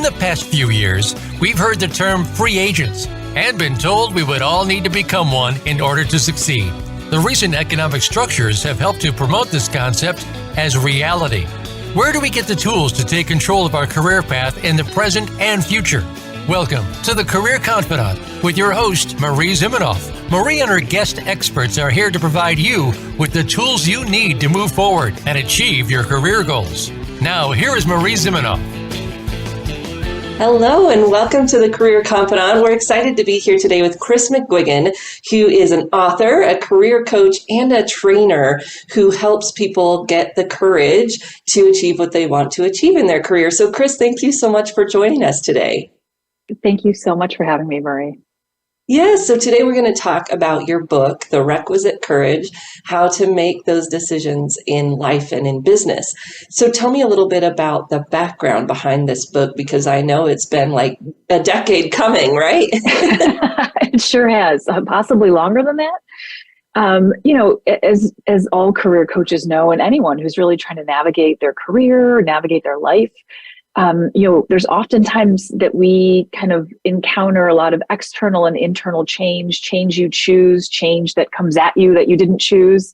the past few years, we've heard the term free agents and been told we would all need to become one in order to succeed. The recent economic structures have helped to promote this concept as reality. Where do we get the tools to take control of our career path in the present and future? Welcome to the Career Confidante with your host, Marie Zimenoff. Marie and her guest experts are here to provide you with the tools you need to move forward and achieve your career goals. Now, here is Marie Zimenoff. Hello and welcome to the Career Confidante. We're excited to be here today with Kris McGuigan, who is an author, a career coach, and a trainer who helps people get the courage to achieve what they want to achieve in their career. So Kris, thank you so much for joining us today. Thank you so much for having me, Marie. Yes, so today we're going to talk about your book, The Requisite Courage, how to make those decisions in life and in business. So tell me a little bit about the background behind this book, because I know it's been like a decade coming, right? It sure has, possibly longer than that. As all career coaches know, and anyone who's really trying to navigate their career, navigate their life, there's oftentimes that we kind of encounter a lot of external and internal change you choose, change that comes at you that you didn't choose.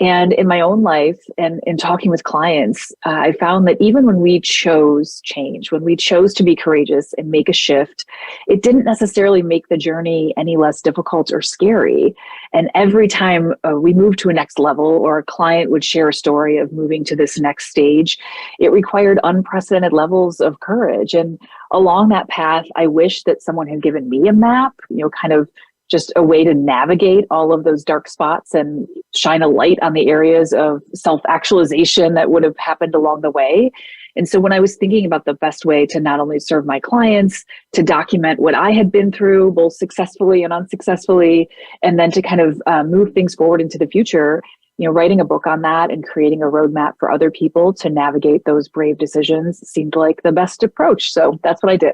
And in my own life and in talking with clients, I found that even when we chose change, when we chose to be courageous and make a shift, it didn't necessarily make the journey any less difficult or scary. And every time we moved to a next level or a client would share a story of moving to this next stage, it required unprecedented levels of courage. And along that path, I wish that someone had given me a map, kind of just a way to navigate all of those dark spots and shine a light on the areas of self-actualization that would have happened along the way. And so when I was thinking about the best way to not only serve my clients, to document what I had been through, both successfully and unsuccessfully, and then to kind of move things forward into the future, writing a book on that and creating a roadmap for other people to navigate those brave decisions seemed like the best approach. So that's what I did.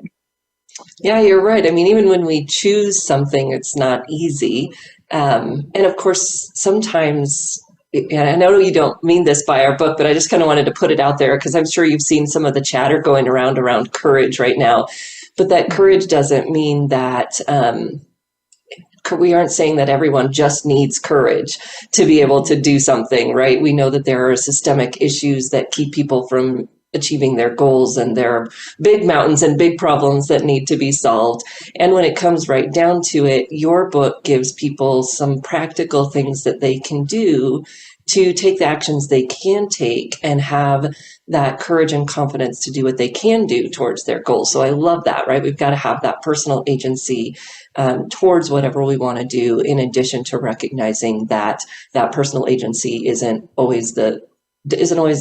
Yeah, you're right. I mean, even when we choose something, it's not easy. And of course, sometimes, and I know you don't mean this by our book, but I just kind of wanted to put it out there because I'm sure you've seen some of the chatter going around courage right now. But that courage doesn't mean that we aren't saying that everyone just needs courage to be able to do something, right? We know that there are systemic issues that keep people from achieving their goals, and there are big mountains and big problems that need to be solved. And when it comes right down to it, your book gives people some practical things that they can do to take the actions they can take and have that courage and confidence to do what they can do towards their goals. So I love that, right? We've got to have that personal agency towards whatever we want to do, in addition to recognizing that that personal agency isn't always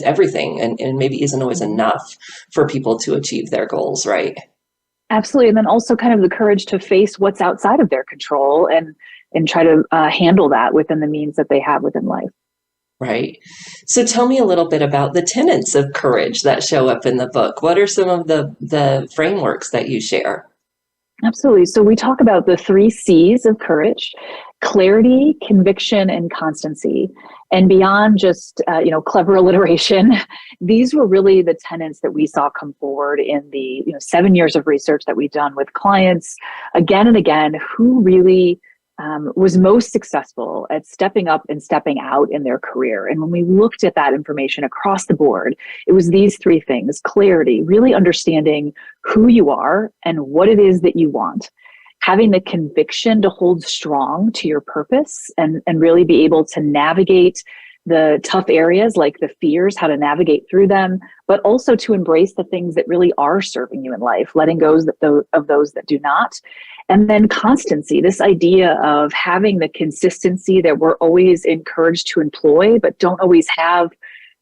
everything and maybe isn't always enough for people to achieve their goals, right? Absolutely. And then also kind of the courage to face what's outside of their control and try to handle that within the means that they have within life. Right. So tell me a little bit about the tenets of courage that show up in the book. What are some of the frameworks that you share? Absolutely. So we talk about the 3 C's of courage: clarity, conviction, and constancy. And beyond just, clever alliteration, these were really the tenets that we saw come forward in the 7 years of research that we've done with clients again and again, who really was most successful at stepping up and stepping out in their career. And when we looked at that information across the board, it was these 3 things: clarity, really understanding who you are and what it is that you want; having the conviction to hold strong to your purpose and really be able to navigate the tough areas like the fears, how to navigate through them, but also to embrace the things that really are serving you in life, letting go of those that do not. And then constancy, this idea of having the consistency that we're always encouraged to employ, but don't always have,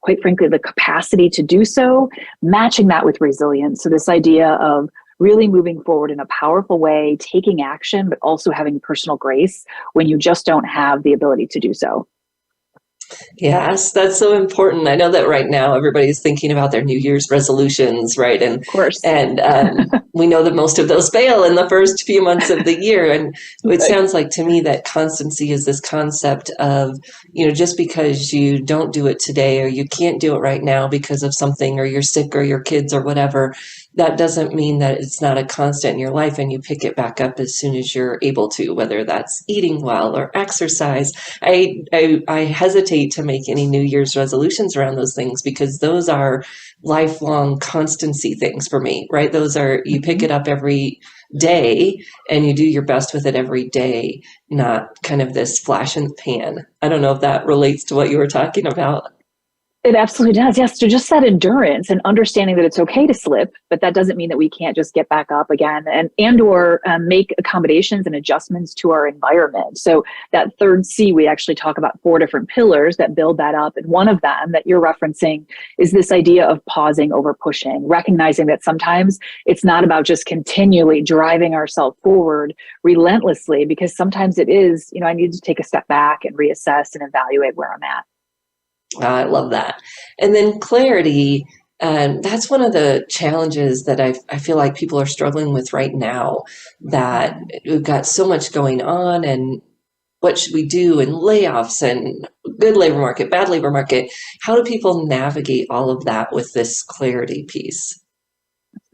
quite frankly, the capacity to do so, matching that with resilience. So this idea of really moving forward in a powerful way, taking action, but also having personal grace when you just don't have the ability to do so. Yes, that's so important. I know that right now everybody's thinking about their New Year's resolutions, right? And of course, and we know that most of those fail in the first few months of the year. And it sounds like to me that constancy is this concept of, just because you don't do it today or you can't do it right now because of something, or you're sick or your kids or whatever, that doesn't mean that it's not a constant in your life and you pick it back up as soon as you're able to, whether that's eating well or exercise. I hesitate to make any New Year's resolutions around those things because those are lifelong constancy things for me, right? Those are, you pick it up every day and you do your best with it every day, not kind of this flash in the pan. I don't know if that relates to what you were talking about. It absolutely does. Yes. So just that endurance and understanding that it's okay to slip, but that doesn't mean that we can't just get back up again and or make accommodations and adjustments to our environment. So that third C, we actually talk about 4 different pillars that build that up. And one of them that you're referencing is this idea of pausing over pushing, recognizing that sometimes it's not about just continually driving ourselves forward relentlessly, because sometimes it is, I need to take a step back and reassess and evaluate where I'm at. I love that. And then clarity, that's one of the challenges that I feel like people are struggling with right now, that we've got so much going on and what should we do, and layoffs and good labor market, bad labor market. How do people navigate all of that with this clarity piece?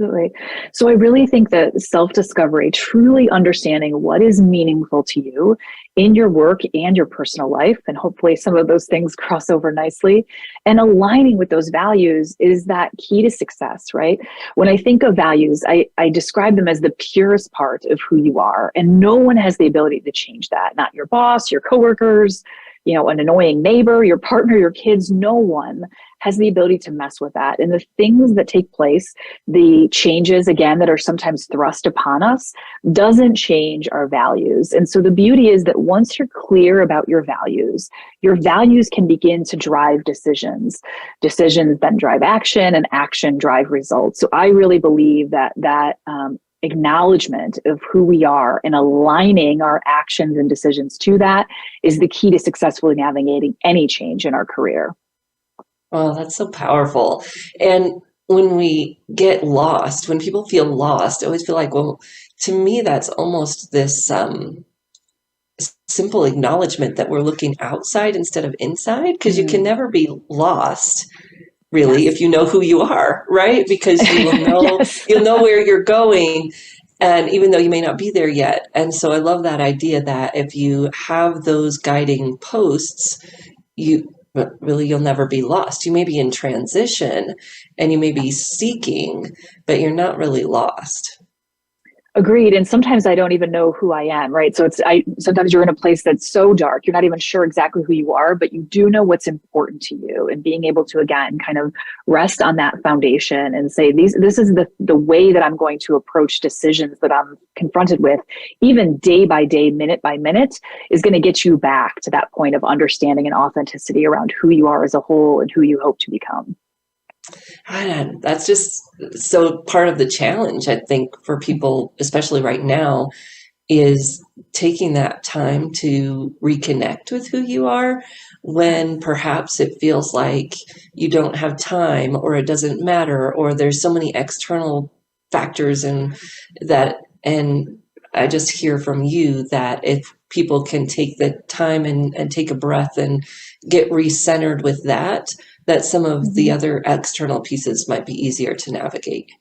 Absolutely. So I really think that self-discovery, truly understanding what is meaningful to you in your work and your personal life, and hopefully some of those things cross over nicely, and aligning with those values is that key to success, right? When I think of values, I describe them as the purest part of who you are, and no one has the ability to change that. Not your boss, your coworkers, an annoying neighbor, your partner, your kids. No one has the ability to mess with that. And the things that take place, the changes, again, that are sometimes thrust upon us, doesn't change our values. And so the beauty is that once you're clear about your values can begin to drive decisions. Decisions then drive action, and action drive results. So I really believe that acknowledgement of who we are and aligning our actions and decisions to that is the key to successfully navigating any change in our career. Oh, that's so powerful. And when we get lost, when people feel lost, I always feel like, well, to me, that's almost this simple acknowledgement that we're looking outside instead of inside, because you can never be lost, really, if you know who you are, right? Because you will know, you'll know where you're going, and even though you may not be there yet. And so I love that idea that if you have those guiding posts, you'll never be lost. You may be in transition and you may be seeking, but you're not really lost. Agreed. And sometimes I don't even know who I am, right? So sometimes you're in a place that's so dark, you're not even sure exactly who you are, but you do know what's important to you, and being able to, again, kind of rest on that foundation and say, this is the way that I'm going to approach decisions that I'm confronted with, even day by day, minute by minute, is going to get you back to that point of understanding and authenticity around who you are as a whole and who you hope to become. And that's just so part of the challenge, I think, for people, especially right now, is taking that time to reconnect with who you are when perhaps it feels like you don't have time, or it doesn't matter, or there's so many external factors and I just hear from you that if people can take the time and take a breath and get recentered with that some of the other external pieces might be easier to navigate.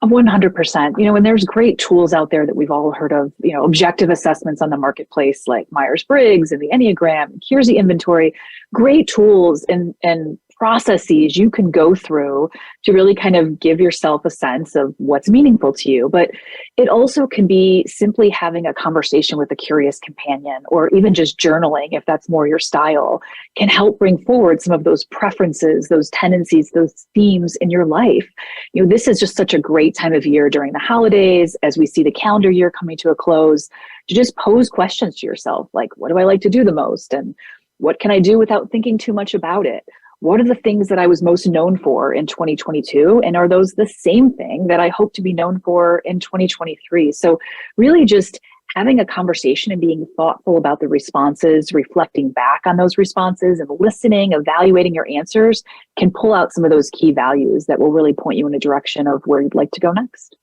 100%. And there's great tools out there that we've all heard of, objective assessments on the marketplace, like Myers-Briggs and the Enneagram, here's the inventory, great tools and processes you can go through to really kind of give yourself a sense of what's meaningful to you. But it also can be simply having a conversation with a curious companion, or even just journaling, if that's more your style, can help bring forward some of those preferences, those tendencies, those themes in your life. This is just such a great time of year during the holidays, as we see the calendar year coming to a close, to just pose questions to yourself, like, what do I like to do the most? And what can I do without thinking too much about it? What are the things that I was most known for in 2022? And are those the same thing that I hope to be known for in 2023? So really just having a conversation and being thoughtful about the responses, reflecting back on those responses and listening, evaluating your answers can pull out some of those key values that will really point you in a direction of where you'd like to go next.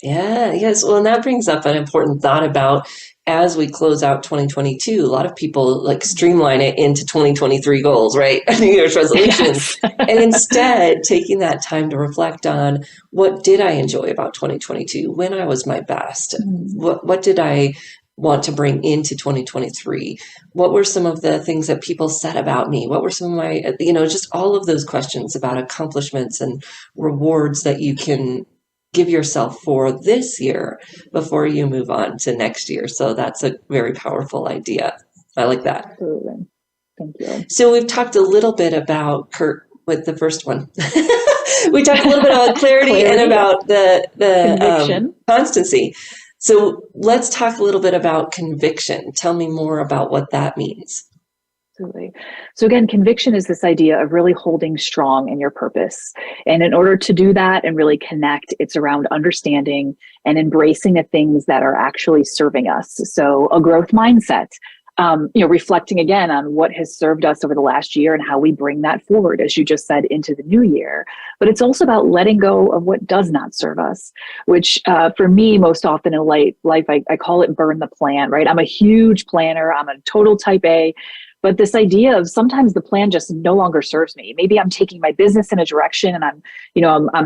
Yeah, yes. Well, and that brings up an important thought about as we close out 2022, a lot of people like streamline it into 2023 goals, right? New Year's resolutions. Yes. And instead, taking that time to reflect on what did I enjoy about 2022, when I was my best? What did I want to bring into 2023? What were some of the things that people said about me? What were some of my, just all of those questions about accomplishments and rewards that you can give yourself for this year before you move on to next year. So that's a very powerful idea. I like that. Absolutely. Thank you. So we've talked a little bit about with the first one. We talked a little bit about clarity and about the constancy. So let's talk a little bit about conviction. Tell me more about what that means. Absolutely. So again, conviction is this idea of really holding strong in your purpose. And in order to do that and really connect, it's around understanding and embracing the things that are actually serving us. So a growth mindset, reflecting again on what has served us over the last year and how we bring that forward, as you just said, into the new year. But it's also about letting go of what does not serve us, which for me, most often in life, I call it burn the plan, right? I'm a huge planner. I'm a total type A. But this idea of sometimes the plan just no longer serves me. Maybe I'm taking my business in a direction and I'm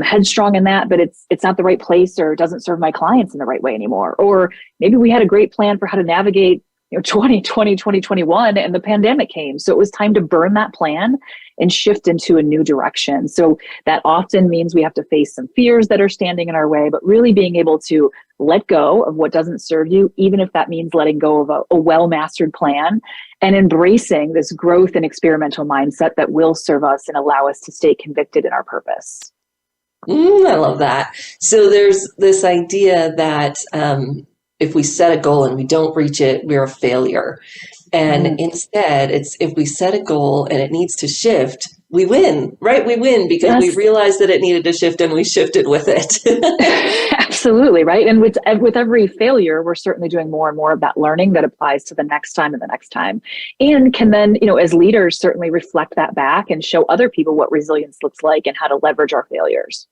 headstrong in that, but it's not the right place or it doesn't serve my clients in the right way anymore. Or maybe we had a great plan for how to navigate 2020, 2021 and the pandemic came. So it was time to burn that plan and shift into a new direction. So that often means we have to face some fears that are standing in our way, but really being able to let go of what doesn't serve you, even if that means letting go of a well-mastered plan and embracing this growth and experimental mindset that will serve us and allow us to stay convicted in our purpose. I love that. So there's this idea that if we set a goal and we don't reach it, we're a failure. And instead, it's if we set a goal and it needs to shift, we win, right? We win because we realized that it needed to shift and we shifted with it. Absolutely, right? And with every failure, we're certainly doing more and more of that learning that applies to the next time and the next time. And can then, as leaders, certainly reflect that back and show other people what resilience looks like and how to leverage our failures.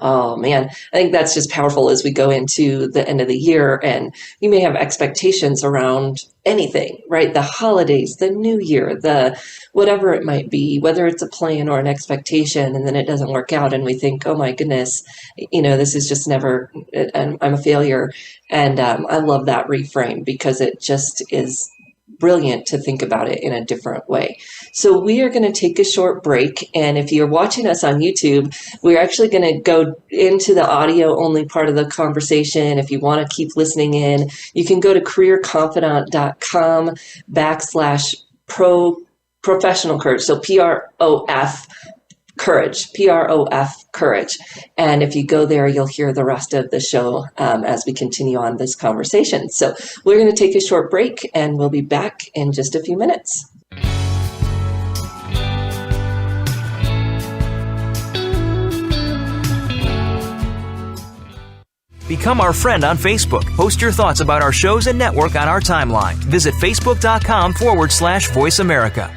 Oh man, I think that's just powerful as we go into the end of the year and you may have expectations around anything, right? The holidays, the new year, the whatever it might be, whether it's a plan or an expectation, and then it doesn't work out and we think, oh my goodness, this is just never, I'm a failure. And I love that reframe because it just is brilliant to think about it in a different way. So we are going to take a short break. And if you're watching us on YouTube, we're actually going to go into the audio only part of the conversation. If you want to keep listening in, you can go to careerconfidant.com/professional courage. So PROF Courage, PROF Courage. And if you go there, you'll hear the rest of the show as we continue on this conversation. So we're going to take a short break and we'll be back in just a few minutes. Become our friend on Facebook. Post your thoughts about our shows and network on our timeline. Visit facebook.com/Voice America.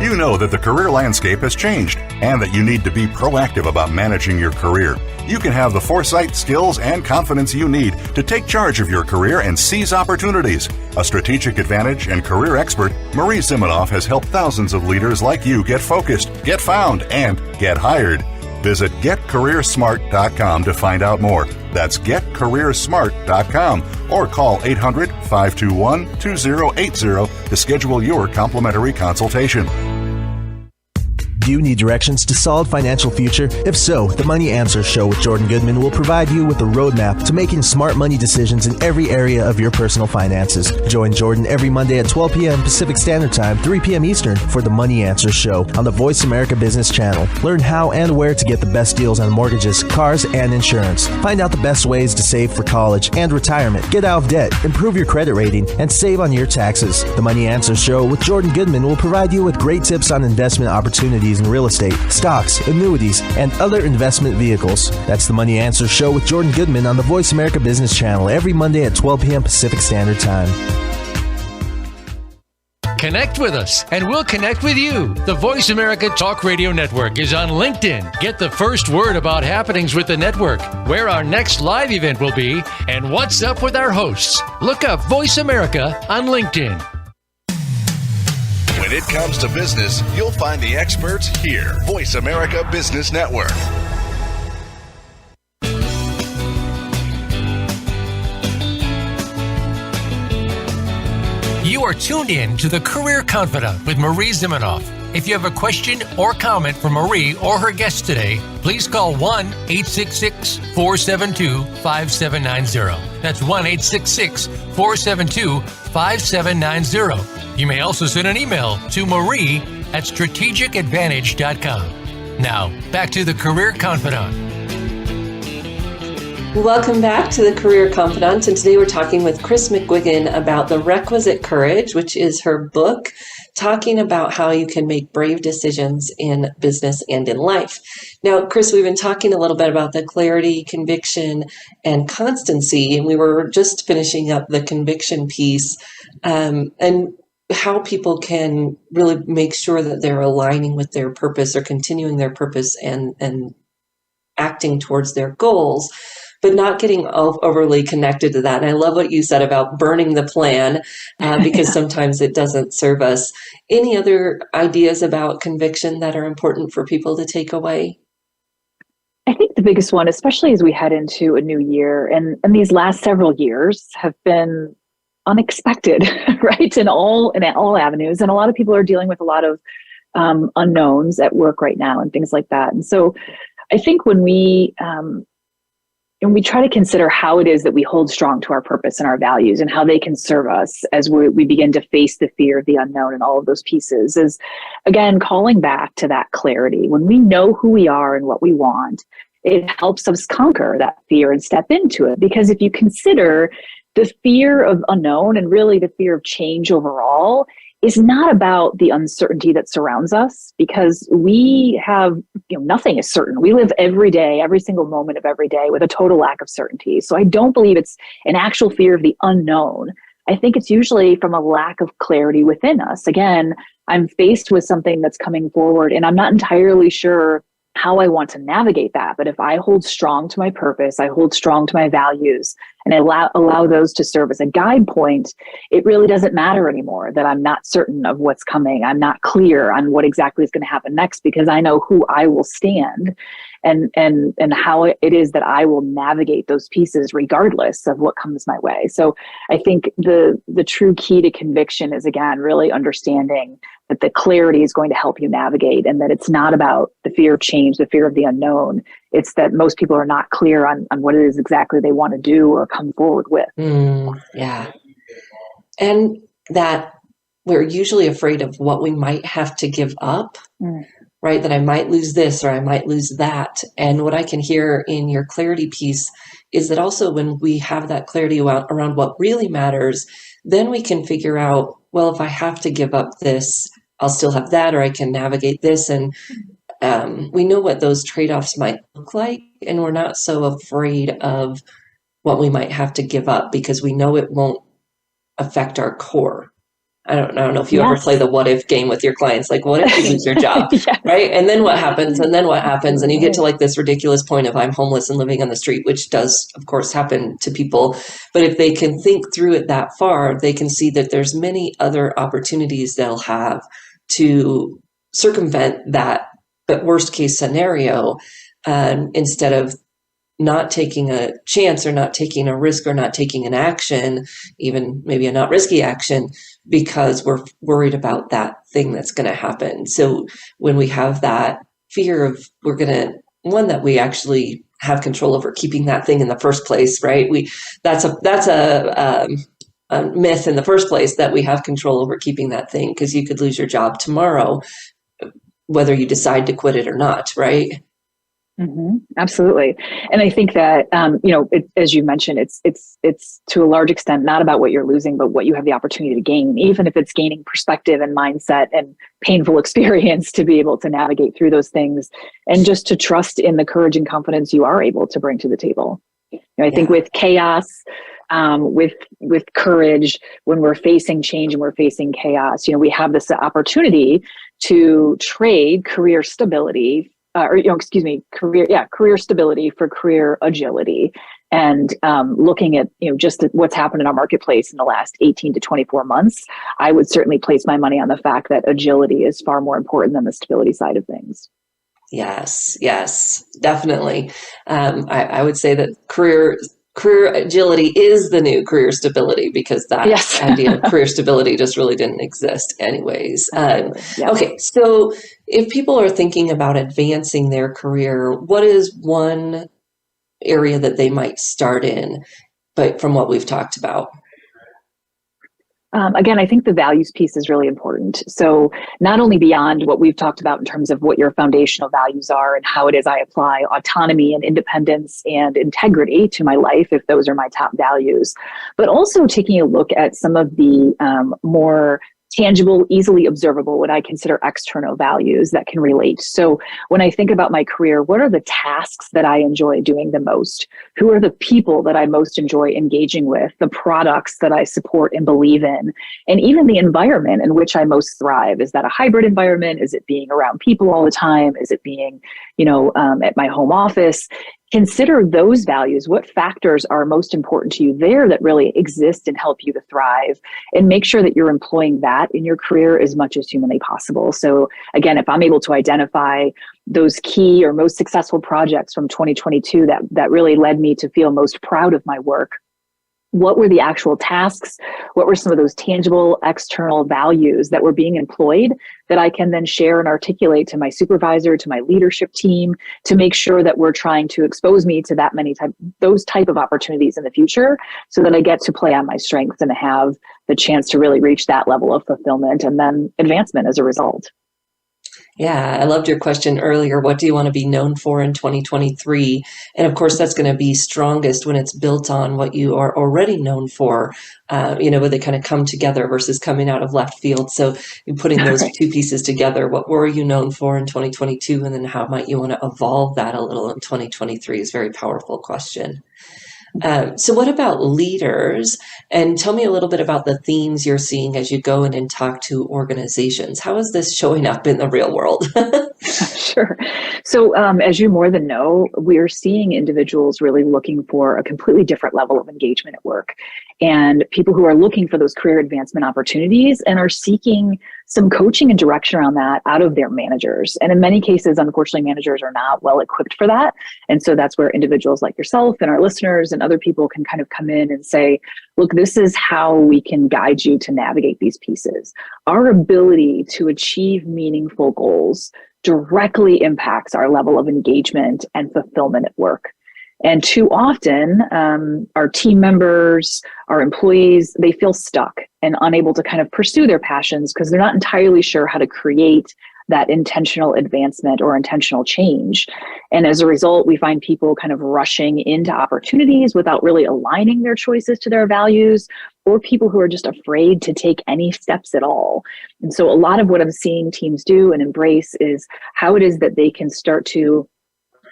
You know that the career landscape has changed and that you need to be proactive about managing your career. You can have the foresight, skills, and confidence you need to take charge of your career and seize opportunities. A strategic advantage and career expert, Marie Zimenoff has helped thousands of leaders like you get focused, get found, and get hired. Visit getcareersmart.com to find out more. That's getcareersmart.com or call 800-521-2080 to schedule your complimentary consultation. Do you need directions to solid financial future? If so, the Money Answer Show with Jordan Goodman will provide you with a roadmap to making smart money decisions in every area of your personal finances. Join Jordan every Monday at 12 p.m. Pacific Standard Time, 3 p.m. Eastern for the Money Answer Show on the Voice America Business Channel. Learn how and where to get the best deals on mortgages, cars, and insurance. Find out the best ways to save for college and retirement. Get out of debt, improve your credit rating, and save on your taxes. The Money Answer Show with Jordan Goodman will provide you with great tips on investment opportunities in real estate, stocks, annuities, and other investment vehicles. That's the Money Answer Show with Jordan Goodman on the Voice America Business Channel every Monday at 12 p.m. Pacific Standard Time. Connect with us, and we'll connect with you. The Voice America Talk Radio Network is on LinkedIn. Get the first word about happenings with the network, where our next live event will be, and what's up with our hosts. Look up Voice America on LinkedIn. When it comes to business, you'll find the experts here. Voice America Business Network. You are tuned in to the Career Confidante with Marie Zimenoff. If you have a question or comment for Marie or her guest today, please call 1-866-472-5790. That's 1-866-472-5790. You may also send an email to marie@strategicadvantage.com. Now, back to the Career Confidante. Welcome back to the Career Confidante, and today we're talking with Kris McGuigan about the Requisite Courage, which is her book, talking about how you can make brave decisions in business and in life. Now, Kris, we've been talking a little bit about the clarity, conviction, and constancy, and we were just finishing up the conviction piece, and how people can really make sure that they're aligning with their purpose or continuing their purpose and acting towards their goals, but not getting overly connected to that. And I love what you said about burning the plan, because sometimes it doesn't serve us. Any other ideas about conviction that are important for people to take away? I think the biggest one, especially as we head into a new year, and these last several years have been unexpected, right? In all avenues. And a lot of people are dealing with a lot of unknowns at work right now and things like that. And so I think when we try to consider how it is that we hold strong to our purpose and our values and how they can serve us as we begin to face the fear of the unknown and all of those pieces, is, again, calling back to that clarity. When we know who we are and what we want, it helps us conquer that fear and step into it. Because if you consider the fear of unknown and really the fear of change overall, is not about the uncertainty that surrounds us, because we have, nothing is certain. We live every day, every single moment of every day with a total lack of certainty. So I don't believe it's an actual fear of the unknown. I think it's usually from a lack of clarity within us. Again, I'm faced with something that's coming forward and I'm not entirely sure how I want to navigate that. But if I hold strong to my purpose, I hold strong to my values, and I allow those to serve as a guide point, it really doesn't matter anymore that I'm not certain of what's coming. I'm not clear on what exactly is going to happen next, because I know who I will stand and how it is that I will navigate those pieces regardless of what comes my way. So I think the true key to conviction is, again, really understanding that the clarity is going to help you navigate, and that it's not about the fear of change, the fear of the unknown. It's that most people are not clear on what it is exactly they want to do or come forward with. Yeah. And that we're usually afraid of what we might have to give up, right? That I might lose this or I might lose that. And what I can hear in your clarity piece is that also when we have that clarity around what really matters, then we can figure out, well, if I have to give up this, I'll still have that, or I can navigate this. And we know what those trade-offs might look like, and we're not so afraid of what we might have to give up because we know it won't affect our core. I don't know if you ever play the what if game with your clients, like what if you lose your job, right? And then what happens? And then what happens? And you get to like this ridiculous point of I'm homeless and living on the street, which does, of course, happen to people. But if they can think through it that far, they can see that there's many other opportunities they'll have to circumvent that worst case scenario, instead of not taking a chance or not taking a risk or not taking an action, even maybe a not risky action, because we're worried about that thing that's going to happen. So when we have that fear of one, that we actually have control over keeping that thing in the first place, right? That's a myth in the first place, that we have control over keeping that thing, because you could lose your job tomorrow, whether you decide to quit it or not, right? Mm-hmm. Absolutely. And I think that, as you mentioned, it's to a large extent not about what you're losing, but what you have the opportunity to gain, even if it's gaining perspective and mindset and painful experience to be able to navigate through those things, and just to trust in the courage and confidence you are able to bring to the table. I think with chaos, with courage, when we're facing change and we're facing chaos, we have this opportunity to trade career stability, career stability for career agility. And looking at, just what's happened in our marketplace in the last 18 to 24 months, I would certainly place my money on the fact that agility is far more important than the stability side of things. Yes, definitely. I would say that career agility is the new career stability, because that idea of career stability just really didn't exist anyways. Okay, so if people are thinking about advancing their career, what is one area that they might start in, but from what we've talked about? Again, I think the values piece is really important. So not only beyond what we've talked about in terms of what your foundational values are and how it is I apply autonomy and independence and integrity to my life, if those are my top values, but also taking a look at some of the more tangible, easily observable, what I consider external values that can relate. So when I think about my career, what are the tasks that I enjoy doing the most? Who are the people that I most enjoy engaging with? The products that I support and believe in? And even the environment in which I most thrive. Is that a hybrid environment? Is it being around people all the time? Is it being, at my home office? Consider those values. What factors are most important to you there that really exist and help you to thrive? And make sure that you're employing that in your career as much as humanly possible. So again, if I'm able to identify those key or most successful projects from 2022 that really led me to feel most proud of my work, what were the actual tasks? What were some of those tangible external values that were being employed that I can then share and articulate to my supervisor, to my leadership team, to make sure that we're trying to expose me to those type of opportunities in the future, so that I get to play on my strengths and have the chance to really reach that level of fulfillment and then advancement as a result. Yeah, I loved your question earlier. What do you want to be known for in 2023? And of course, that's going to be strongest when it's built on what you are already known for, where they kind of come together versus coming out of left field. So you're putting those two pieces together. What were you known for in 2022? And then how might you want to evolve that a little in 2023 is a very powerful question. So what about leaders? And tell me a little bit about the themes you're seeing as you go in and talk to organizations. How is this showing up in the real world? Sure. So as you more than know, we're seeing individuals really looking for a completely different level of engagement at work, and people who are looking for those career advancement opportunities and are seeking some coaching and direction around that out of their managers. And in many cases, unfortunately, managers are not well equipped for that. And so that's where individuals like yourself and our listeners and other people can kind of come in and say, look, this is how we can guide you to navigate these pieces. Our ability to achieve meaningful goals directly impacts our level of engagement and fulfillment at work. And too often, our team members, our employees, they feel stuck and unable to kind of pursue their passions because they're not entirely sure how to create that intentional advancement or intentional change. And as a result, we find people kind of rushing into opportunities without really aligning their choices to their values, or people who are just afraid to take any steps at all. And so a lot of what I'm seeing teams do and embrace is how it is that they can start to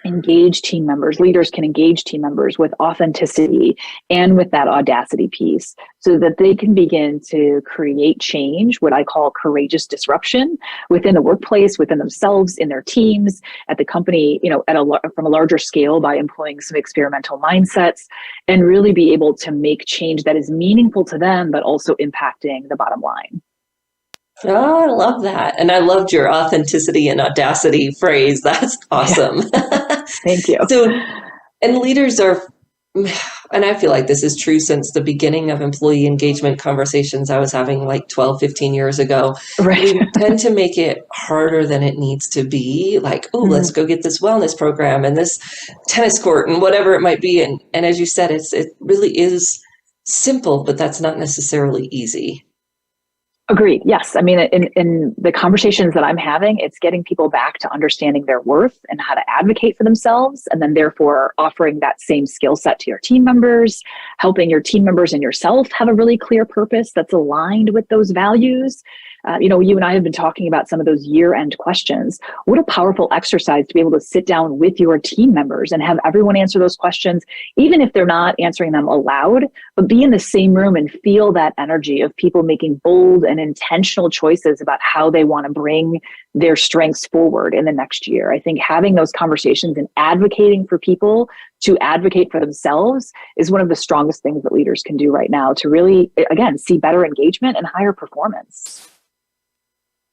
engage team members, leaders can engage team members with authenticity and with that audacity piece so that they can begin to create change, what I call courageous disruption within the workplace, within themselves, in their teams, at the company, from a larger scale by employing some experimental mindsets, and really be able to make change that is meaningful to them, but also impacting the bottom line. Oh, I love that. And I loved your authenticity and audacity phrase. That's awesome. Yeah. Thank you. And leaders are, and I feel like this is true since the beginning of employee engagement conversations I was having like 12, 15 years ago. Right. We tend to make it harder than it needs to be. Like, let's go get this wellness program and this tennis court and whatever it might be. And as you said, it really is simple, but that's not necessarily easy. Agreed. Yes. I mean, in the conversations that I'm having, it's getting people back to understanding their worth and how to advocate for themselves, and then therefore offering that same skill set to your team members, helping your team members and yourself have a really clear purpose that's aligned with those values. You and I have been talking about some of those year-end questions. What a powerful exercise to be able to sit down with your team members and have everyone answer those questions, even if they're not answering them aloud, but be in the same room and feel that energy of people making bold and intentional choices about how they want to bring their strengths forward in the next year. I think having those conversations and advocating for people to advocate for themselves is one of the strongest things that leaders can do right now to really, again, see better engagement and higher performance.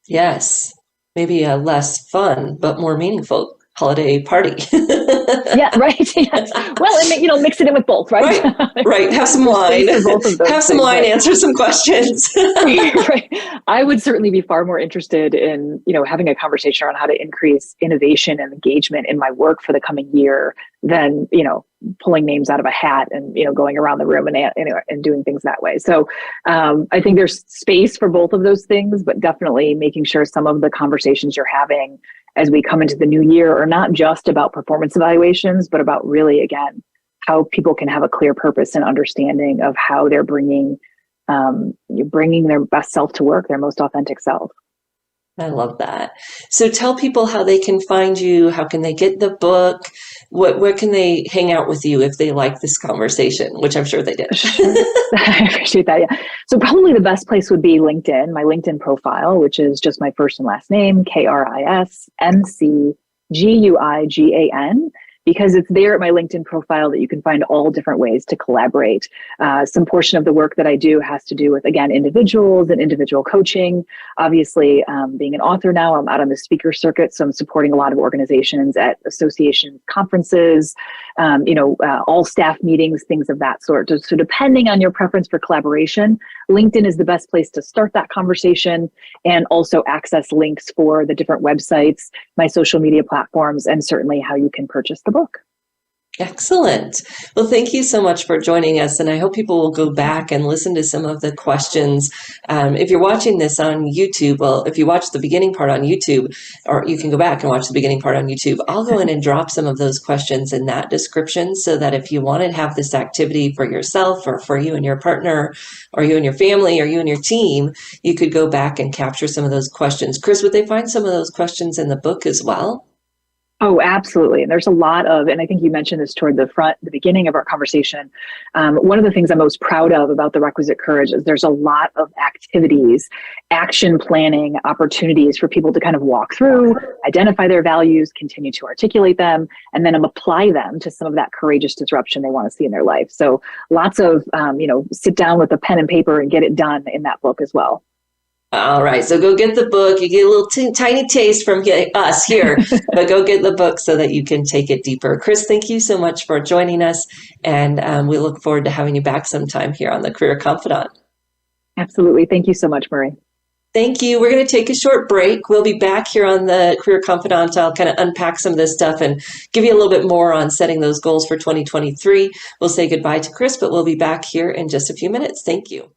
Yes, maybe a less fun, but more meaningful holiday party. Yeah, right. Yes. Well, and mix it in with both, right? Right. Have some wine. Have some wine. Answer some questions. Right. I would certainly be far more interested in, having a conversation around how to increase innovation and engagement in my work for the coming year than, pulling names out of a hat and, going around the room and doing things that way. So I think there's space for both of those things, but definitely making sure some of the conversations you're having as we come into the new year are not just about performance evaluations, but about really, again, how people can have a clear purpose and understanding of how they're bringing their best self to work, their most authentic self. I love that. So tell people how they can find you. How can they get the book? Where can they hang out with you if they like this conversation, which I'm sure they did. Sure. I appreciate that. Yeah. So probably the best place would be LinkedIn, my LinkedIn profile, which is just my first and last name, KrisMcGuigan, because it's there at my LinkedIn profile that you can find all different ways to collaborate. Some portion of the work that I do has to do with, again, individuals and individual coaching. Obviously, being an author now, I'm out on the speaker circuit, so I'm supporting a lot of organizations at association conferences, all staff meetings, things of that sort. So depending on your preference for collaboration, LinkedIn is the best place to start that conversation and also access links for the different websites, my social media platforms, and certainly how you can purchase the book. Excellent. Well, thank you so much for joining us. And I hope people will go back and listen to some of the questions. If you're watching this on YouTube, well, if you watch the beginning part on YouTube, or you can go back and watch the beginning part on YouTube, I'll go in and drop some of those questions in that description so that if you want to have this activity for yourself or for you and your partner or you and your family or you and your team, you could go back and capture some of those questions. Kris, would they find some of those questions in the book as well? Oh, absolutely. And there's a lot of, and I think you mentioned this toward the beginning of our conversation. One of the things I'm most proud of about the Requisite Courage is there's a lot of activities, action planning, opportunities for people to kind of walk through, identify their values, continue to articulate them, and then apply them to some of that courageous disruption they want to see in their life. So lots of, sit down with a pen and paper and get it done in that book as well. All right. So go get the book. You get a little tiny taste from us here, but go get the book so that you can take it deeper. Kris, thank you so much for joining us. And we look forward to having you back sometime here on the Career Confidante. Absolutely. Thank you so much, Marie. Thank you. We're going to take a short break. We'll be back here on the Career Confidante. I'll kind of unpack some of this stuff and give you a little bit more on setting those goals for 2023. We'll say goodbye to Kris, but we'll be back here in just a few minutes. Thank you.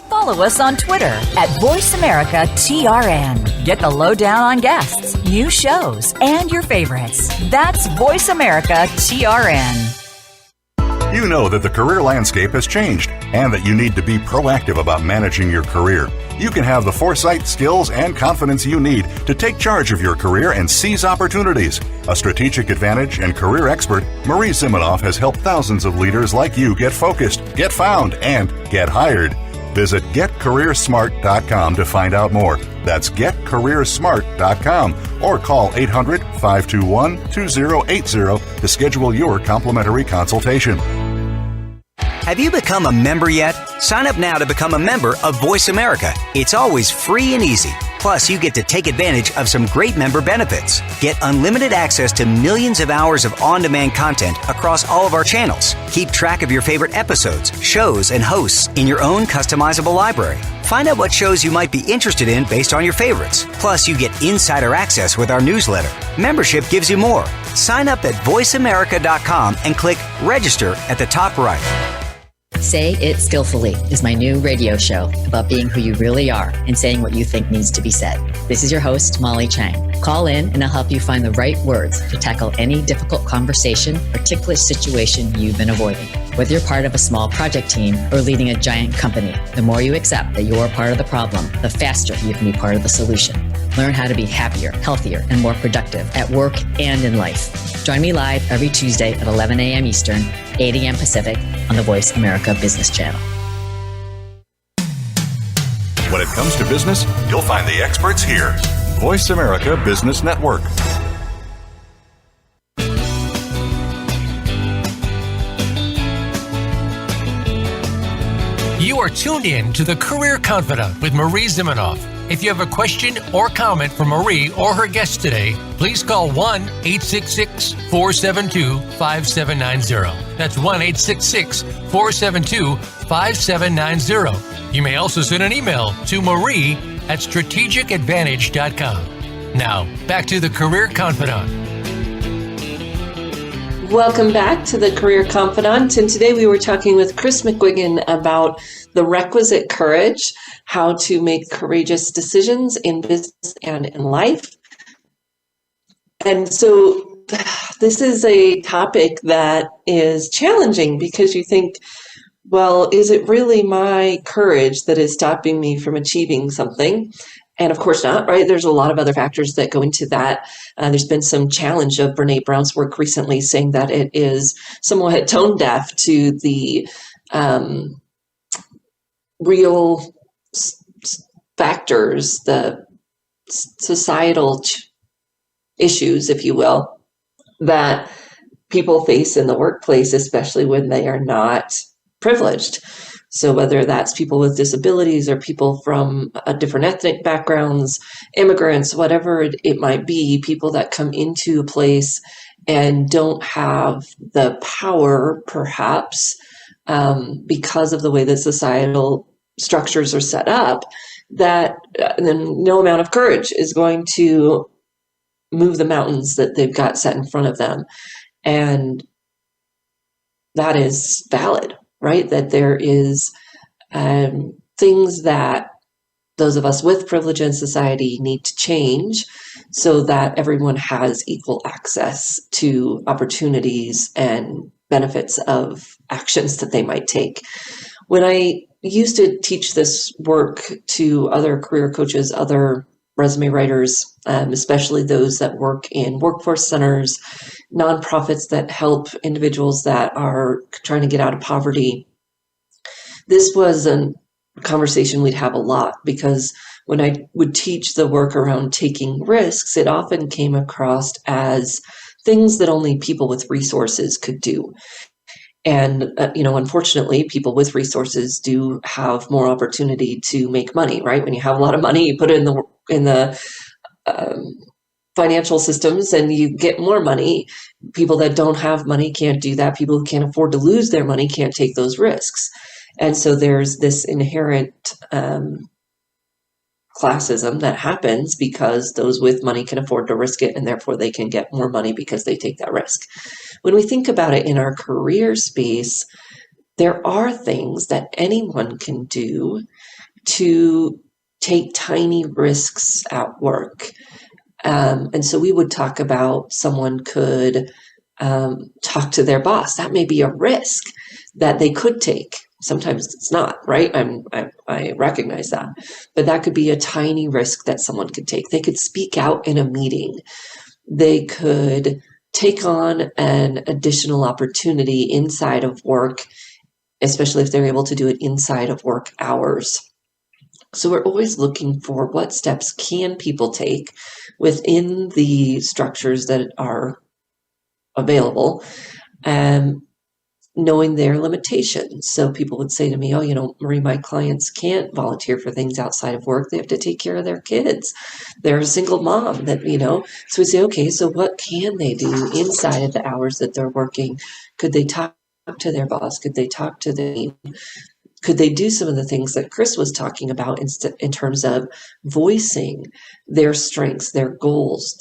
Follow us on Twitter at VoiceAmericaTRN. Get the lowdown on guests, new shows, and your favorites. That's VoiceAmericaTRN. You know that the career landscape has changed and that you need to be proactive about managing your career. You can have the foresight, skills, and confidence you need to take charge of your career and seize opportunities. A strategic advantage and career expert, Marie Zimenoff has helped thousands of leaders like you get focused, get found, and get hired. Visit getcareersmart.com to find out more. That's getcareersmart.com or call 800-521-2080 to schedule your complimentary consultation. Have you become a member yet? Sign up now to become a member of Voice America. It's always free and easy. Plus, you get to take advantage of some great member benefits. Get unlimited access to millions of hours of on-demand content across all of our channels. Keep track of your favorite episodes, shows, and hosts in your own customizable library. Find out what shows you might be interested in based on your favorites. Plus, you get insider access with our newsletter. Membership gives you more. Sign up at voiceamerica.com and click register at the top right. Say It Skillfully is my new radio show about being who you really are and saying what you think needs to be said. This is your host, Molly Chang. Call in and I'll help you find the right words to tackle any difficult conversation or ticklish situation you've been avoiding. Whether you're part of a small project team or leading a giant company, the more you accept that you're part of the problem, the faster you can be part of the solution. Learn how to be happier, healthier, and more productive at work and in life. Join me live every Tuesday at 11 a.m. Eastern, 8 a.m. Pacific on the Voice America Business Channel. When it comes to business, you'll find the experts here. Voice America Business Network. You are tuned in to the Career Confidante with Marie Zimenoff. If you have a question or comment for Marie or her guest today, please call 1-866-472-5790. That's 1-866-472-5790. You may also send an email to marie@strategicadvantage.com. Now, back to the Career Confidante. Welcome back to the Career Confidante. And today we were talking with Kris McGuigan about the requisite courage, how to make courageous decisions in business and in life. And so this is a topic that is challenging because you think, well, is it really my courage that is stopping me from achieving something? And of course not, right? There's a lot of other factors that go into that. There's been some challenge of Brene Brown's work recently saying that it is somewhat tone deaf to the real factors, the societal issues, if you will, that people face in the workplace, especially when they are not privileged. So whether that's people with disabilities or people from different ethnic backgrounds, immigrants, whatever it might be, people that come into a place and don't have the power, perhaps, because of the way that societal structures are set up, that then no amount of courage is going to move the mountains that they've got set in front of them. And that is valid, right? That there is things that those of us with privilege in society need to change so that everyone has equal access to opportunities and benefits of actions that they might take. When I used to teach this work to other career coaches, other resume writers, especially those that work in workforce centers, nonprofits that help individuals that are trying to get out of poverty, this was a conversation we'd have a lot, because when I would teach the work around taking risks, it often came across as things that only people with resources could do. And, unfortunately, people with resources do have more opportunity to make money, right? When you have a lot of money, you put it in the financial systems and you get more money. People that don't have money can't do that. People who can't afford to lose their money can't take those risks. And so there's this inherent classism that happens because those with money can afford to risk it, and therefore they can get more money because they take that risk. When we think about it in our career space, there are things that anyone can do to take tiny risks at work. And so we would talk about someone could talk to their boss. That may be a risk that they could take. Sometimes it's not, right? I recognize that. But that could be a tiny risk that someone could take. They could speak out in a meeting. They could take on an additional opportunity inside of work, especially if they're able to do it inside of work hours. So we're always looking for what steps can people take within the structures that are available, knowing their limitations. So people would say to me, Marie, my clients can't volunteer for things outside of work. They have to take care of their kids. They're a single mom that, so we say, okay, so what can they do inside of the hours that they're working? Could they talk to their boss? Could they talk to the team? Could they do some of the things that Kris was talking about in terms of voicing their strengths, their goals,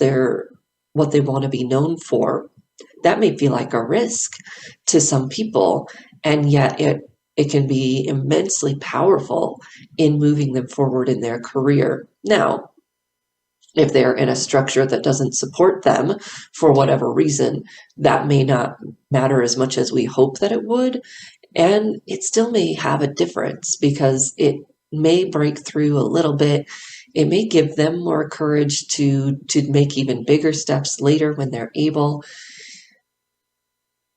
what they want to be known for? That may feel like a risk to some people, and yet it it can be immensely powerful in moving them forward in their career. Now, if they're in a structure that doesn't support them for whatever reason, that may not matter as much as we hope that it would. And it still may have a difference because it may break through a little bit. It may give them more courage to make even bigger steps later when they're able.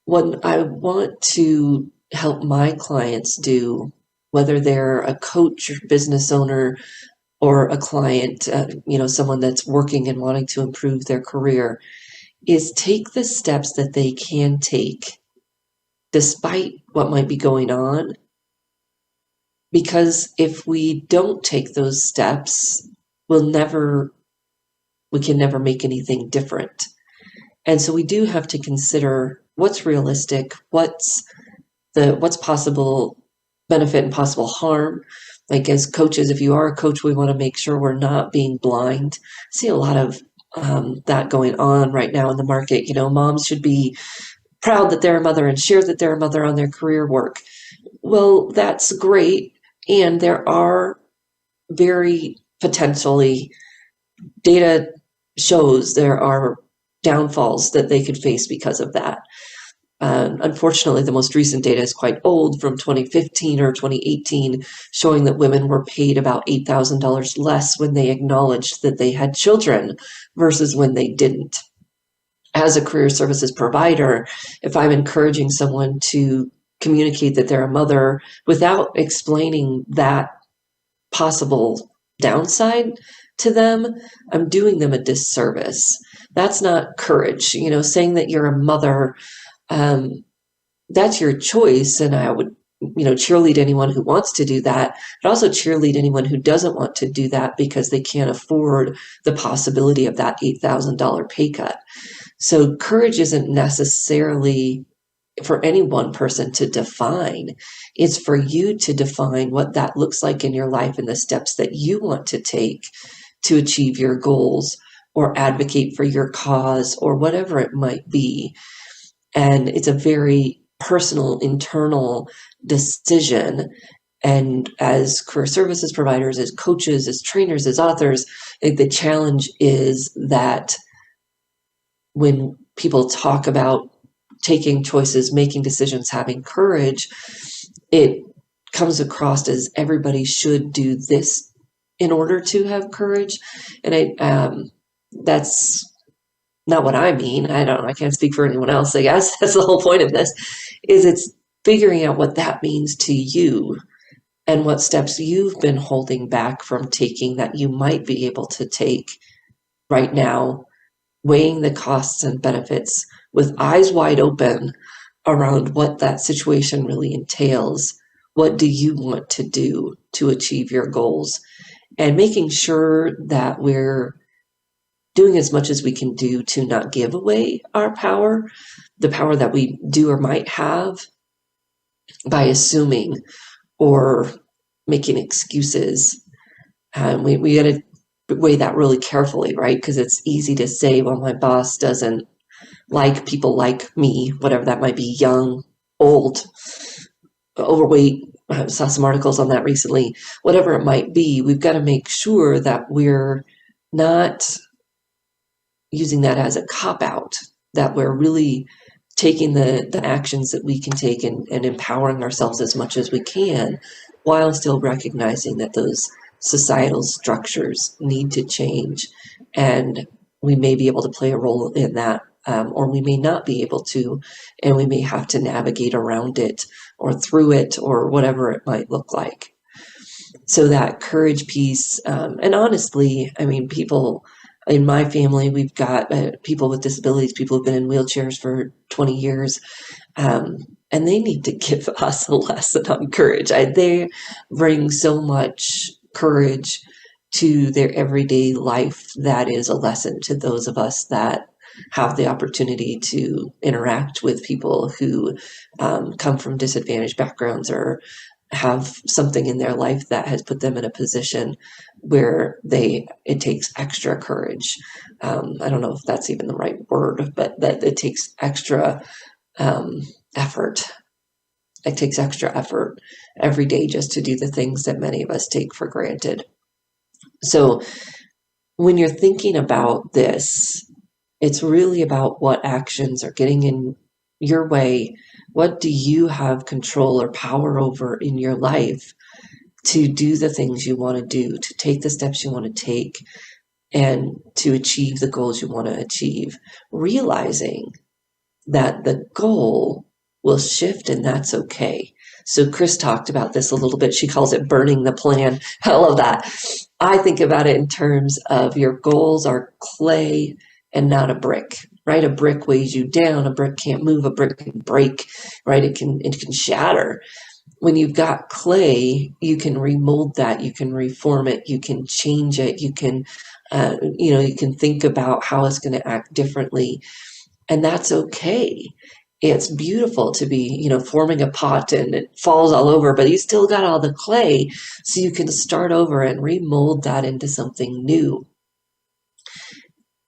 What I want to help my clients do, whether they're a coach or business owner or a client, someone that's working and wanting to improve their career, is take the steps that they can take despite what might be going on. Because if we don't take those steps, we can never make anything different. And so we do have to consider what's realistic, what's possible benefit and possible harm. Like as coaches, if you are a coach, we want to make sure we're not being blind. I see a lot of that going on right now in the market. Moms should be proud that they're a mother and share that they're a mother on their career work. Well, that's great. And there are very potentially, data shows there are downfalls that they could face because of that. Unfortunately, the most recent data is quite old, from 2015 or 2018, showing that women were paid about $8,000 less when they acknowledged that they had children versus when they didn't. As a career services provider, if I'm encouraging someone to communicate that they're a mother without explaining that possible downside to them, I'm doing them a disservice. That's not courage. Saying that you're a mother, that's your choice. And I would, cheerlead anyone who wants to do that, but also cheerlead anyone who doesn't want to do that because they can't afford the possibility of that $8,000 pay cut. So courage isn't necessarily for any one person to define. It's for you to define what that looks like in your life and the steps that you want to take to achieve your goals or advocate for your cause or whatever it might be. And it's a very personal, internal decision. And as career services providers, as coaches, as trainers, as authors, the challenge is that when people talk about taking choices, making decisions, having courage, it comes across as everybody should do this in order to have courage. And that's not what I mean. I can't speak for anyone else. I guess that's the whole point of this, is it's figuring out what that means to you and what steps you've been holding back from taking that you might be able to take right now, weighing the costs and benefits with eyes wide open around what that situation really entails. What do you want to do to achieve your goals? And making sure that we're doing as much as we can do to not give away our power, the power that we do or might have, by assuming or making excuses. We got to weigh that really carefully, right? Because it's easy to say, well, my boss doesn't like people like me, whatever that might be, young, old, overweight. I saw some articles on that recently. Whatever it might be, we've got to make sure that we're not using that as a cop-out, that we're really taking the actions that we can take and empowering ourselves as much as we can, while still recognizing that those societal structures need to change. And we may be able to play a role in that, or we may not be able to, and we may have to navigate around it or through it or whatever it might look like. So that courage piece, and honestly, I mean, people in my family, we've got people with disabilities, people who've been in wheelchairs for 20 years, and they need to give us a lesson on courage. They bring so much courage to their everyday life that is a lesson to those of us that have the opportunity to interact with people who come from disadvantaged backgrounds or have something in their life that has put them in a position where it takes extra courage. I don't know if that's even the right word, but that it takes extra effort it takes extra effort every day just to do the things that many of us take for granted. So when you're thinking about this, it's really about what actions are getting in your way. What do you have control or power over in your life to do the things you want to do, to take the steps you want to take, and to achieve the goals you want to achieve, realizing that the goal will shift and that's okay. So Kris talked about this a little bit. She calls it burning the plan. I love that. I think about it in terms of your goals are clay and not a brick, right? A brick weighs you down. A brick can't move. A brick can break, right? It can shatter. When you've got clay, you can remold that. You can reform it. You can change it. You can, you can think about how it's going to act differently. And that's okay. It's beautiful to be, forming a pot and it falls all over, but you still got all the clay, so you can start over and remold that into something new.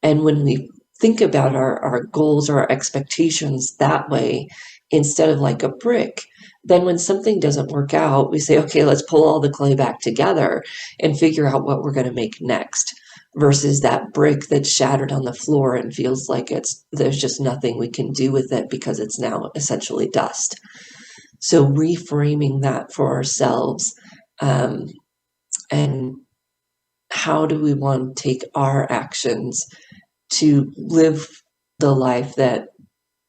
And when we think about our goals or our expectations that way, instead of like a brick, then when something doesn't work out, we say, okay, let's pull all the clay back together and figure out what we're going to make next, versus that brick that's shattered on the floor and feels like there's just nothing we can do with it because it's now essentially dust. So reframing that for ourselves, and how do we want to take our actions to live the life that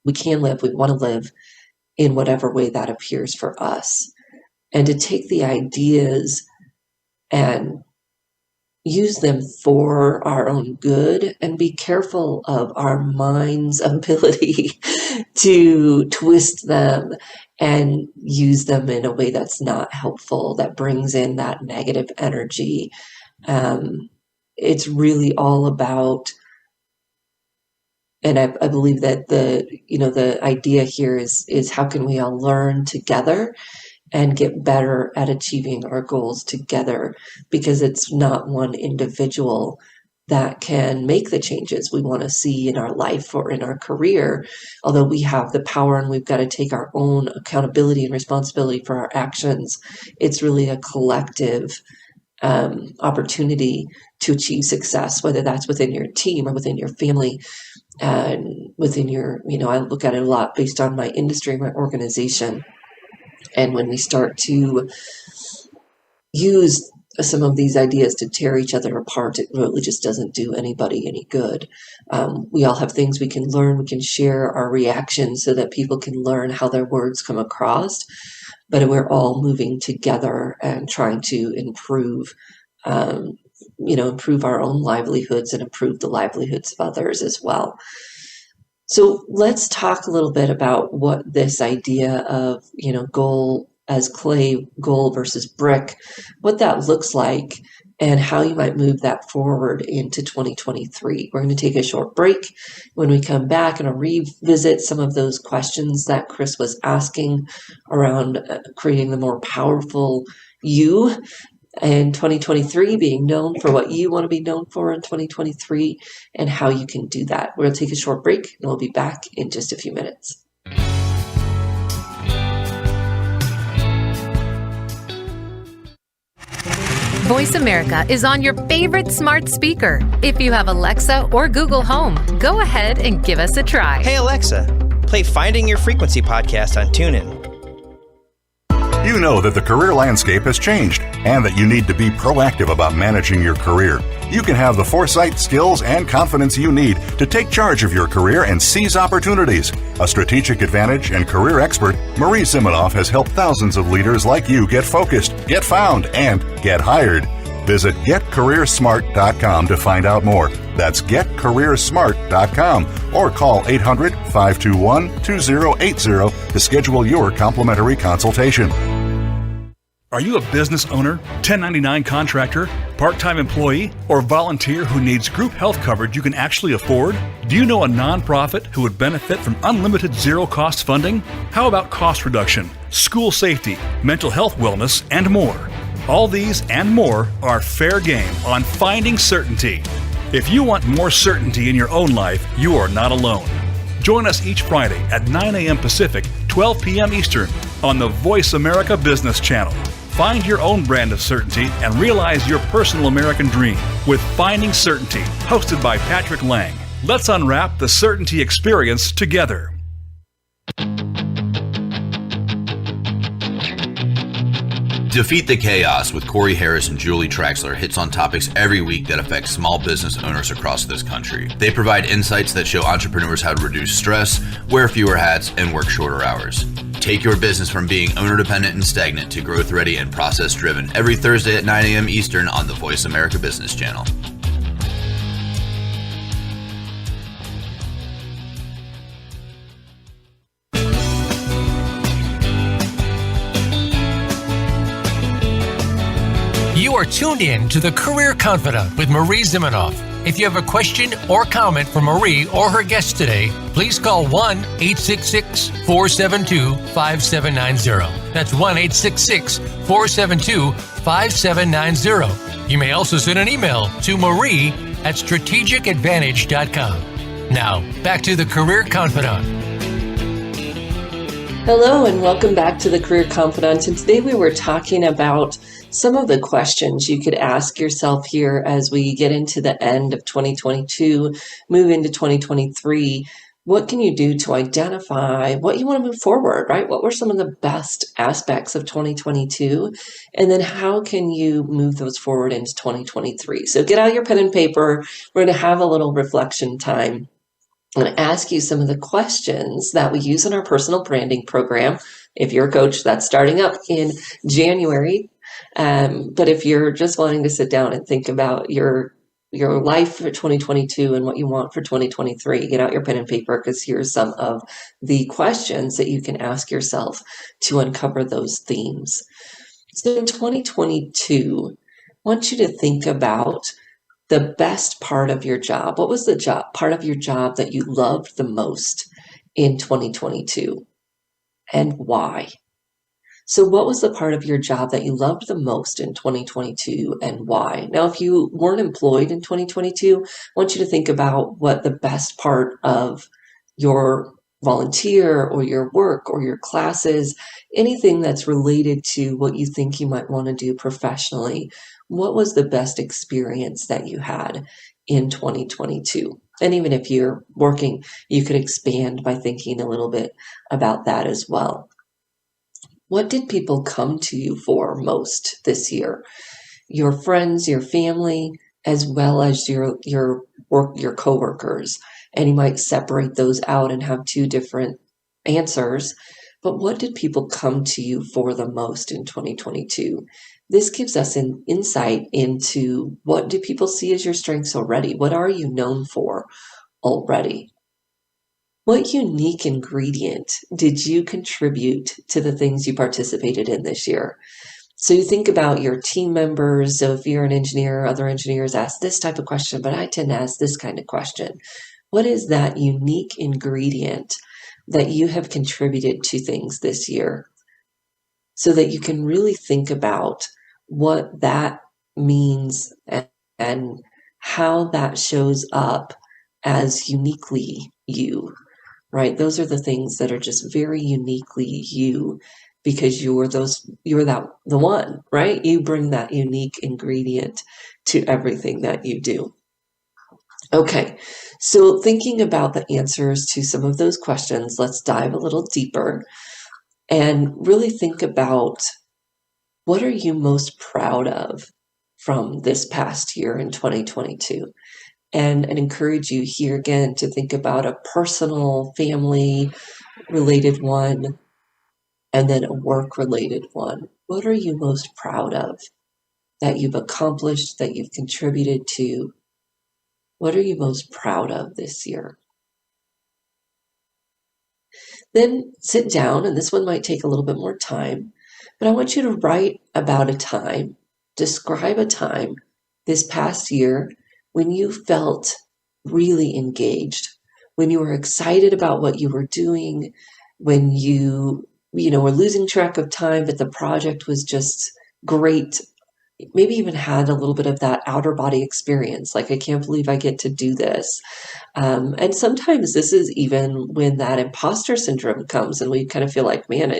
we can live, we want to live, in whatever way that appears for us, and to take the ideas and use them for our own good, and be careful of our mind's ability to twist them and use them in a way that's not helpful, that brings in that negative energy. It's really all about, and I believe that the idea here is how can we all learn together and get better at achieving our goals together, because it's not one individual that can make the changes we want to see in our life or in our career. Although we have the power and we've got to take our own accountability and responsibility for our actions, it's really a collective opportunity to achieve success, whether that's within your team or within your family, and within your, I look at it a lot based on my industry, my organization. And when we start to use some of these ideas to tear each other apart, it really just doesn't do anybody any good. We all have things we can learn. We can share our reactions so that people can learn how their words come across. But we're all moving together and trying to improve our own livelihoods and improve the livelihoods of others as well. So let's talk a little bit about what this idea of, goal as clay, goal versus brick, what that looks like, and how you might move that forward into 2023. We're going to take a short break. When we come back, and I'll revisit some of those questions that Kris was asking around creating the more powerful you in 2023, being known for what you want to be known for in 2023, and how you can do that. We're going to take a short break, and we'll be back in just a few minutes. Voice America is on your favorite smart speaker. If you have Alexa or Google Home, go ahead and give us a try. Hey Alexa, play Finding Your Frequency podcast on TuneIn. You know that the career landscape has changed and that you need to be proactive about managing your career. You can have the foresight, skills, and confidence you need to take charge of your career and seize opportunities. A strategic advantage and career expert, Marie Zimenoff has helped thousands of leaders like you get focused, get found, and get hired. Visit getcareersmart.com to find out more. That's getcareersmart.com, or call 800-521-2080 to schedule your complimentary consultation. Are you a business owner, 1099 contractor, part-time employee, or volunteer who needs group health coverage you can actually afford? Do you know a nonprofit who would benefit from unlimited zero-cost funding? How about cost reduction, school safety, mental health wellness, and more? All these and more are fair game on Finding Certainty. If you want more certainty in your own life, you are not alone. Join us each Friday at 9 a.m. Pacific, 12 p.m. Eastern on the Voice America Business Channel. Find your own brand of certainty and realize your personal American dream with Finding Certainty, hosted by Patrick Lang. Let's unwrap the certainty experience together. Defeat the Chaos with Corey Harris and Julie Traxler hits on topics every week that affect small business owners across this country. They provide insights that show entrepreneurs how to reduce stress, wear fewer hats, and work shorter hours. Take your business from being owner-dependent and stagnant to growth-ready and process-driven every Thursday at 9 a.m. Eastern on the Voice America Business Channel. You are tuned in to the Career Confidante with Marie Zimenoff. If you have a question or comment for Marie or her guest today, please call 1-866-472-5790. That's 1-866-472-5790. You may also send an email to marie@strategicadvantage.com. Now, back to the Career Confidante. Hello and welcome back to the Career Confidante. And today we were talking about some of the questions you could ask yourself here as we get into the end of 2022, move into 2023. What can you do to identify what you want to move forward, right? What were some of the best aspects of 2022? And then how can you move those forward into 2023? So get out your pen and paper. We're going to have a little reflection time. I'm going to ask you some of the questions that we use in our personal branding program. If you're a coach, that's starting up in January. But if you're just wanting to sit down and think about your life for 2022 and what you want for 2023, get out your pen and paper, because here's some of the questions that you can ask yourself to uncover those themes. So in 2022, I want you to think about the best part of your job. What was the part of your job that you loved the most in 2022, and why? So what was the part of your job that you loved the most in 2022, and why? Now, if you weren't employed in 2022, I want you to think about what the best part of your volunteer or your work or your classes, anything that's related to what you think you might want to do professionally. What was the best experience that you had in 2022? And even if you're working, you could expand by thinking a little bit about that as well. What did people come to you for most this year? Your friends, your family, as well as your coworkers. And you might separate those out and have two different answers. But what did people come to you for the most in 2022? This gives us an insight into what do people see as your strengths already? What are you known for already? What unique ingredient did you contribute to the things you participated in this year? So you think about your team members. So if you're an engineer, other engineers ask this type of question, but I tend to ask this kind of question. What is that unique ingredient that you have contributed to things this year, so that you can really think about what that means and how that shows up as uniquely you, right? Those are the things that are just very uniquely you, because you're the one, right? You bring that unique ingredient to everything that you do. Okay, so thinking about the answers to some of those questions, let's dive a little deeper and really think about, what are you most proud of from this past year in 2022? And I'd encourage you here again to think about a personal, family-related one, and then a work-related one. What are you most proud of that you've accomplished, that you've contributed to? What are you most proud of this year? Then sit down, and this one might take a little bit more time, but I want you to write about a time, describe a time this past year when you felt really engaged, when you were excited about what you were doing, when you were losing track of time, but the project was just great maybe even had a little bit of that outer body experience, like, I can't believe I get to do this. And sometimes this is even when that imposter syndrome comes and we kind of feel like, man,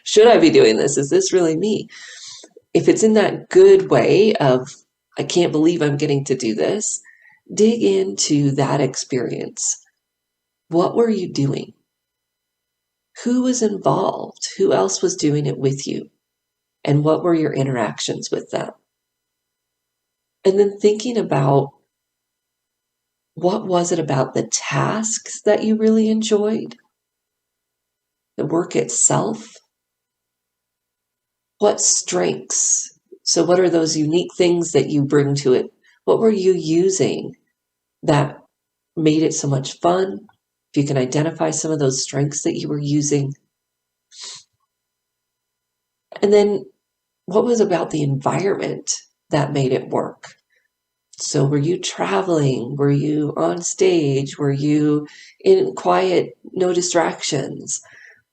should I be doing this? Is this really me? If it's in that good way of, I can't believe I'm getting to do this, dig into that experience. What were you doing? Who was involved? Who else was doing it with you? And what were your interactions with them? And then thinking about, what was it about the tasks that you really enjoyed? The work itself? What strengths? So what are those unique things that you bring to it? What were you using that made it so much fun? If you can identify some of those strengths that you were using. And then what was about the environment that made it work? So were you traveling? Were you on stage? Were you in quiet, no distractions?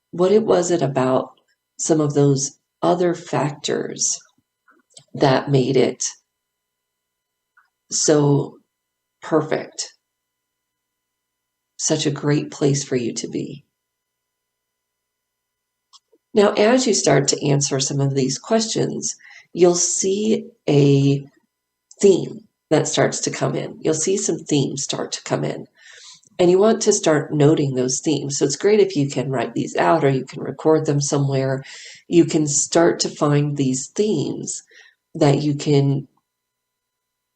What was it about some of those other factors that made it so perfect? Such a great place for you to be. Now, as you start to answer some of these questions, you'll see a theme that starts to come in. You'll see some themes start to come in. And you want to start noting those themes. So it's great if you can write these out or you can record them somewhere. You can start to find these themes that you can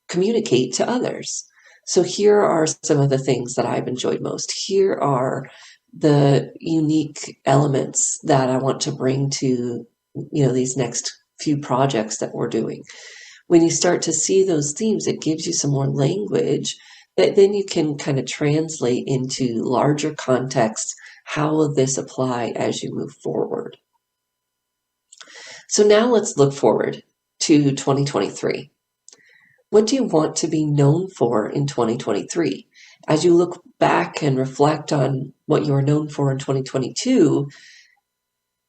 communicate to others. So here are some of the things that I've enjoyed most. Here are the unique elements that I want to bring to, these next few projects that we're doing. When you start to see those themes, it gives you some more language that then you can kind of translate into larger contexts. How will this apply as you move forward? So now let's look forward to 2023. What do you want to be known for in 2023? As you look back and reflect on what you were known for in 2022,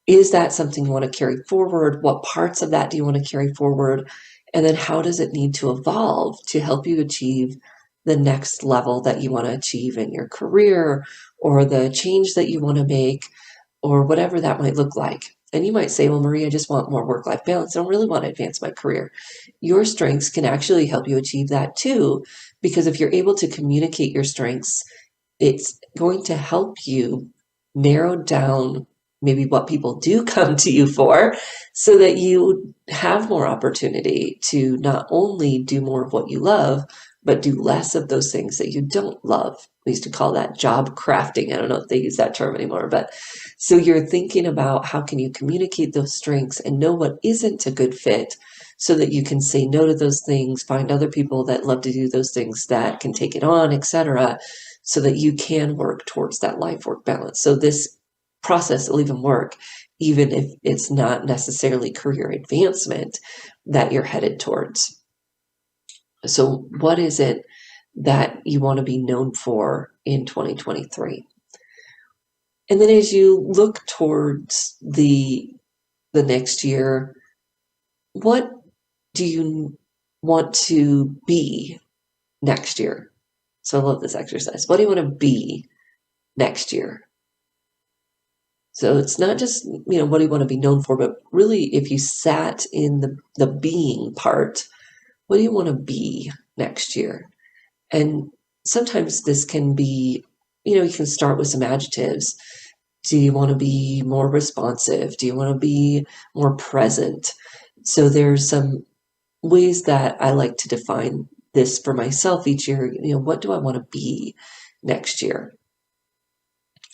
is that something you want to carry forward? What parts of that do you want to carry forward? And then how does it need to evolve to help you achieve the next level that you want to achieve in your career, or the change that you want to make, or whatever that might look like? And you might say, well, Marie, I just want more work-life balance. I don't really want to advance my career. Your strengths can actually help you achieve that too, because if you're able to communicate your strengths, it's going to help you narrow down maybe what people do come to you for, so that you have more opportunity to not only do more of what you love, but do less of those things that you don't love. We used to call that job crafting. I don't know if they use that term anymore, but so you're thinking about how can you communicate those strengths and know what isn't a good fit, so that you can say no to those things, find other people that love to do those things that can take it on, etc., so that you can work towards that life-work balance. So this process will even work, even if it's not necessarily career advancement that you're headed towards. So what is it that you want to be known for in 2023? And then as you look towards the next year, what do you want to be next year? So I love this exercise. What do you want to be next year? So it's not just, what do you want to be known for, but really if you sat in the being part, what do you want to be next year? And sometimes this can be, you can start with some adjectives. Do you want to be more responsive? Do you want to be more present? So there's some ways that I like to define this for myself each year. What do I want to be next year?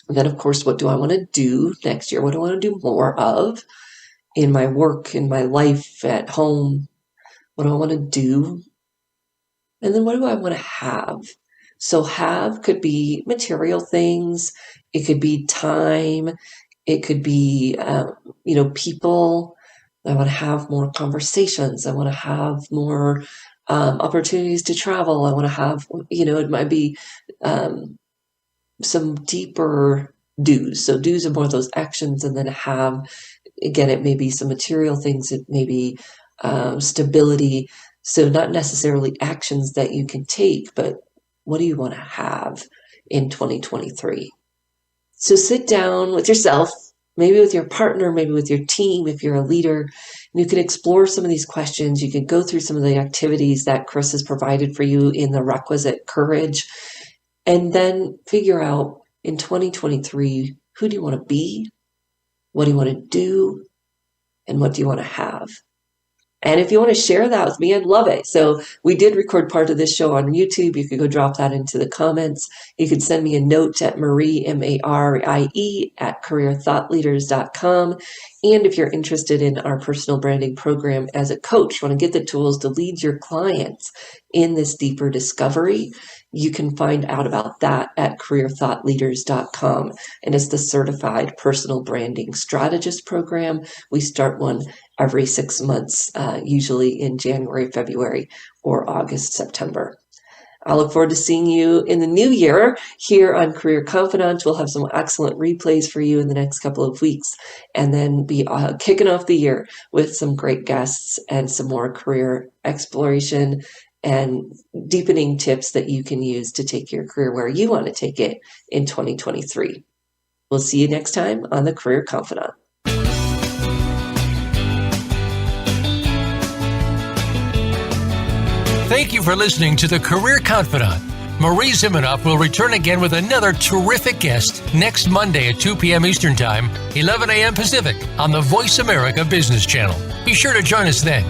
And then, of course, what do I want to do next year? What do I want to do more of in my work, in my life, at home? What do I want to do? And then what do I want to have? So have could be material things. It could be time. It could be, people. I want to have more conversations. I want to have more opportunities to travel. I want to have, it might be some deeper do's. So do's are more of those actions, and then have, again, it may be some material things. It may be stability. So not necessarily actions that you can take, but what do you want to have in 2023? So sit down with yourself, maybe with your partner, maybe with your team, if you're a leader, and you can explore some of these questions. You can go through some of the activities that Kris has provided for you in the Requisite Courage, and then figure out in 2023, who do you want to be? What do you want to do? And what do you want to have? And if you want to share that with me, I'd love it. So we did record part of this show on YouTube. You could go drop that into the comments. You could send me a note at Marie, M-A-R-I-E, at careerthoughtleaders.com. And if you're interested in our personal branding program as a coach, you want to get the tools to lead your clients in this deeper discovery, you can find out about that at careerthoughtleaders.com. And it's the Certified Personal Branding Strategist program. We start one every 6 months, usually in January, February, or August, September. I look forward to seeing you in the new year here on Career Confidante. We'll have some excellent replays for you in the next couple of weeks, and then be kicking off the year with some great guests and some more career exploration and deepening tips that you can use to take your career where you want to take it in 2023. We'll see you next time on the Career Confidante. Thank you for listening to the Career Confidante. Marie Zimenoff will return again with another terrific guest next Monday at 2 p.m. Eastern Time, 11 a.m. Pacific on the Voice America Business Channel. Be sure to join us then.